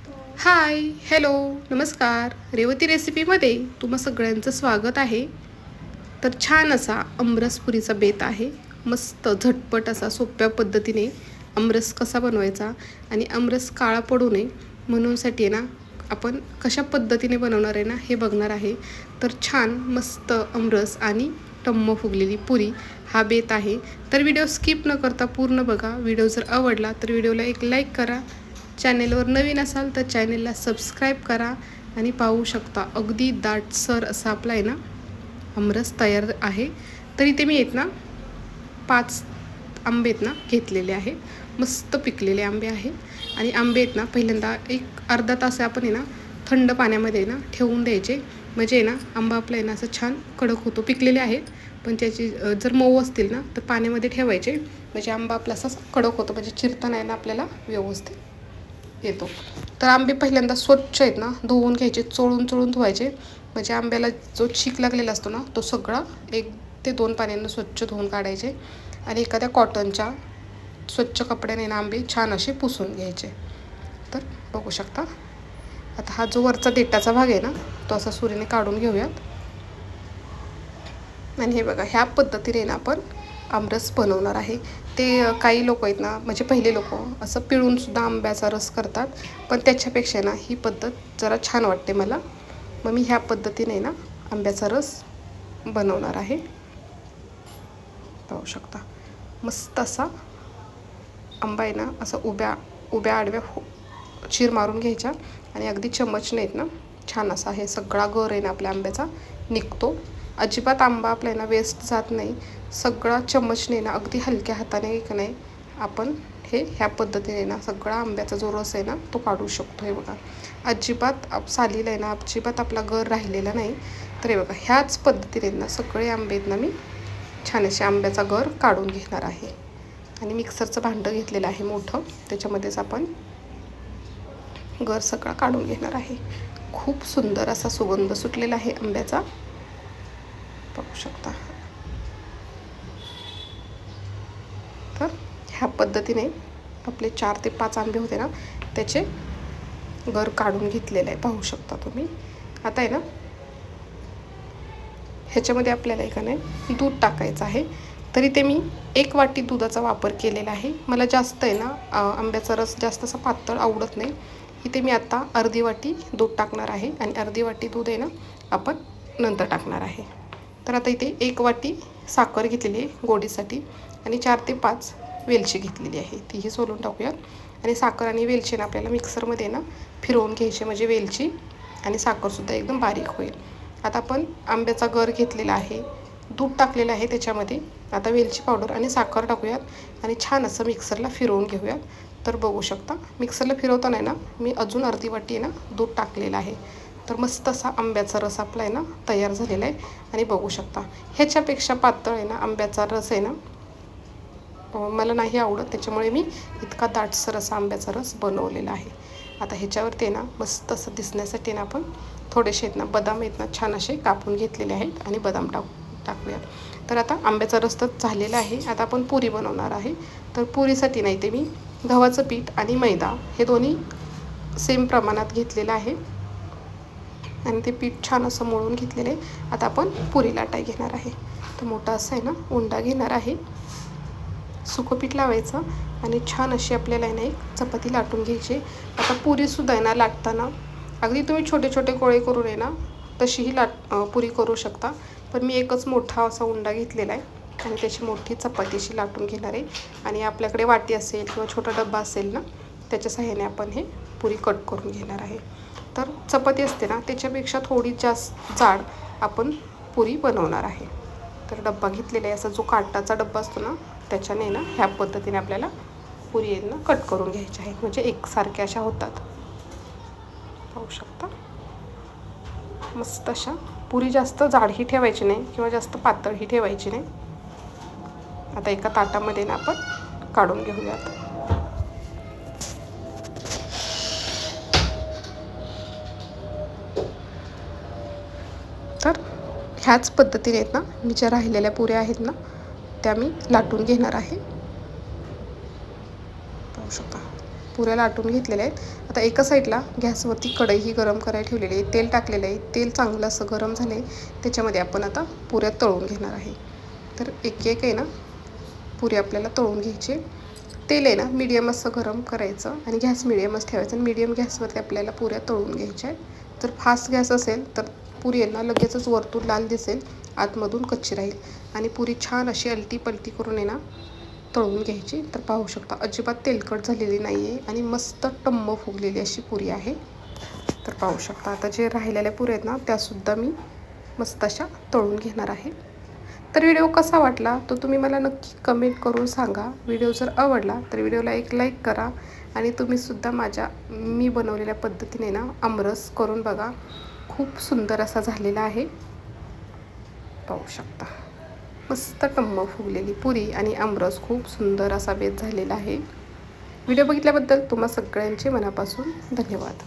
हाय, hello, नमस्कार. रेवती रेसिपीमध्ये तुम्हा सगळ्यांचं स्वागत आहे. तर छान असा आमरसपुरीचा बेत आहे. मस्त झटपट असा सोप्या पद्धतीने आमरस कसा बनवायचा आणि आमरस काळा पडू नये म्हणूनसाठी आहे ना, आपण कशा पद्धतीने बनवणार आहे ना हे बघणार आहे. तर छान मस्त आमरस आणि टम्म फुगलेली पुरी हा बेत आहे. तर व्हिडिओ स्किप न करता पूर्ण बघा. व्हिडिओ जर आवडला तर व्हिडिओला एक लाईक करा. चॅनेलवर नवीन असाल तर चॅनेलला सबस्क्राईब करा आणि पाहू शकता अगदी दाटसर असा आपला आहे ना आमरस तयार आहे. तर इथे मी आहेत ना 5 आंबे आहेत ना घेतलेले आहे. मस्त पिकलेले आंबे आहे आणि आंबे आहेत ना पहिल्यांदा एक अर्धा तास आपण आहे ना थंड पाण्यामध्ये ना ठेवून द्यायचे. म्हणजे ना आंबा आपला आहे ना असं छान कडक होतो. पिकलेले आहेत पण त्याची जर मऊ असतील ना तर पाण्यामध्ये ठेवायचे. म्हणजे आंबा आपला असा कडक होतो. म्हणजे चिरता नाही ना आपल्याला व्यवस्थित येतो. तर आंबे पहिल्यांदा स्वच्छ आहेत ना धुवून घ्यायचे. चोळून धुवायचे. म्हणजे आंब्याला जो चीक लागलेला असतो ना तो सगळा 1 ते 2 पाण्यानं स्वच्छ धुवून काढायचे आणि एखाद्या कॉटनच्या स्वच्छ कपड्याने ना आंबे छान असे पुसून घ्यायचे. तर बघू शकता. आता हा जो वरचा देठाचा भाग आहे ना तो असा सुरीने काढून घेऊयात. आणि हे बघा ह्या पद्धतीने ना आपण आमरस बनवणार आहे. ते काही लोक आहेत ना म्हणजे पहिले लोक असं पिळूनसुद्धा आंब्याचा रस करतात. पण त्याच्यापेक्षा ना ही पद्धत जरा छान वाटते मला. मग मी ह्या पद्धतीने ना आंब्याचा रस बनवणार आहे. पाहू शकता मस्त असा आंबा आहे ना असा उभ्या आडव्या चीर मारून घ्यायच्या आणि अगदी चम्मचने आहेत ना छान असा हे सगळा गर आहे ना आपल्या आंब्याचा निघतो. अजिबात आंबा आपल्या ना वेस्ट जात नाही. सगळा चम्मचने ना अगदी हलक्या हाताने की नाही आपण ह्या पद्धतीने ना सगळा आंब्याचा जो रस आहे ना तो काढू शकतो. हे बघा अजिबात सालीला आहे ना अजिबात आपला गर राहिलेला नाही. तर हे बघा ह्याच पद्धतीने ना सगळे आंबे आहेत ना मी छान असे आंब्याचा गर काढून घेणार आहे. आणि मिक्सरचं भांडं घेतलेलं आहे मोठं. त्याच्यामध्येच आपण गर सगळा काढून घेणार आहे. खूप सुंदर असा सुगंध सुटलेला आहे आंब्याचा. पाहू शकता. तर ह्या पद्धतीने आपले 4 ते 5 आंबे होते ना त्याचे गर काढून घेतलेलं आहे. पाहू शकता तुम्ही. आता आहे ना ह्याच्यामध्ये आपल्याला का नाही दूध टाकायचं आहे. तरी ते मी 1 वाटी दुधाचा वापर केलेला आहे. मला जास्त आहे ना आंब्याचा रस जास्त असा पातळ आवडत नाही. इथे मी आता अर्धी वाटी दूध टाकणार आहे आणि अर्धी वाटी दूध आहे ना आपण नंतर टाकणार आहे. तर आता इथे 1 वाटी साखर घेतलेली आहे गोडीसाठी आणि 4 ते 5 वेलची घेतलेली आहे. तीही सोलून टाकूयात. आणि साखर आणि वेलची ना आपल्याला मिक्सरमध्ये ना फिरवून घ्यायची म्हणजे वेलची आणि साखरसुद्धा एकदम बारीक होईल. आता आपण आंब्याचा गर घेतलेला आहे. दूध टाकलेलं आहे त्याच्यामध्ये. आता वेलची पावडर आणि साखर टाकूयात आणि छान असं मिक्सरला फिरवून घेऊयात. तर बघू शकता मिक्सरला फिरवताना ना मी अजून अर्धी वाटी ना दूध टाकलेलं आहे. तर मस्त असा आंब्याचा रस आपला आहे ना तयार झालेला आहे. आणि बघू शकता ह्याच्यापेक्षा पातळ आहे ना आंब्याचा रस आहे ना मला नाही आवडत. त्याच्यामुळे मी इतका दाटसर असा आंब्याचा रस बनवलेला आहे. आता ह्याच्यावरती आहे ना मस्त असं दिसण्यासाठी ना आपण थोडेसे आहेत ना बदाम आहेत ना छान असे कापून घेतलेले आहेत आणि बदाम टाकूयात. तर आता आंब्याचा रस तर झालेला आहे. आता आपण पुरी बनवणार आहे. तर पुरीसाठी नाही ते मी गव्हाचं पीठ आणि मैदा हे दोन्ही सेम प्रमाणात घेतलेलं आहे आणि ते पीठ छान असं मळून घेतलेलं आहे. आता आपण पुरी लाटाय घेणार आहे. तर मोठा असा आहे ना उंडा घेणार आहे. सुकं पीठ लावायचं आणि छान अशी आपल्याला आहे ना एक चपाती लाटून घ्यायची. आता पुरीसुद्धा आहे ना लाटताना अगदी तुम्ही छोटे छोटे गोळे करून आहे ना तशीही पुरी करू शकता. पण मी एकच मोठा असा उंडा घेतलेला आहे आणि त्याची मोठी चपातीशी लाटून घेणार आहे. आणि आपल्याकडे वाटी असेल किंवा छोटा डब्बा असेल ना त्याच्या सहाय्याने आपण हे पुरी कट करून घेणार आहे. तर चपाती असते ना त्याच्यापेक्षा थोडी जास्त जाड आपण पुरी बनवणार आहे. तर डब्बा घेतलेला आहे. असा जो काटाचा डब्बा असतो ना त्याच्याने ना ह्या पद्धतीने आपल्याला पुरी आहे ना कट करून घ्यायच्या आहेत. म्हणजे एकसारख्या अशा होतात. पाहू शकता. मस्त अशा पुरी जास्त जाडही ठेवायची नाही किंवा जास्त पातळही ठेवायची नाही. आता एका ताटामध्ये ना आपण काढून घेऊयात. तर ह्याच पद्धतीने आहेत ना मी ज्या राहिलेल्या पुऱ्या आहेत ना त्या मी लाटून घेणार आहे. पाहू शकता पुऱ्या लाटून घेतलेल्या आहेत. आता एका साईडला गॅसवरती कढई गरम करायला ठेवलेली आहे. तेल टाकलेलं आहे. तेल चांगलं असं गरम झालं आहे. त्याच्यामध्ये आपण आता पुऱ्या तळून घेणार आहे. तर एक आहे ना पुरी आपल्याला तळून घ्यायची. तेल आहे ना मीडियम असं गरम करायचं आणि गॅस मीडियमच ठेवायचं आणि मीडियम गॅसवरती आपल्याला पुऱ्या तळून घ्यायच्या आहेत. जर फास्ट गॅस असेल तर पुरी आहे ना लगेचच वरतून लाल दिसेल, आतमधून कच्ची राहील आणि पुरी छान अशी अलटी पलटी करून आहे ना तळून घ्यायची. तर पाहू शकता अजिबात तेलकट झालेली नाही आहे आणि मस्त टम्म फुगलेली अशी पुरी आहे. तर पाहू शकता आता जे राहिलेल्या पुऱ्या आहेत ना त्यासुद्धा मी मस्त अशा तळून घेणार आहे. तर व्हिडिओ कसा वाटला तो तुम्ही मला नक्की कमेंट करून सांगा. व्हिडिओ जर आवडला तर व्हिडिओला एक लाईक करा आणि तुम्हीसुद्धा मी बनवलेल्या पद्धतीने ना आमरस करून बघा. खूप सुंदर असा झालेला आहे. पाहू शकता मस्त टम्म फुगलेली पुरी आणि आमरस खूप सुंदर असा बेत झालेला आहे. व्हिडिओ बघितल्याबद्दल तुम्हा सगळ्यांचे मनापासून धन्यवाद.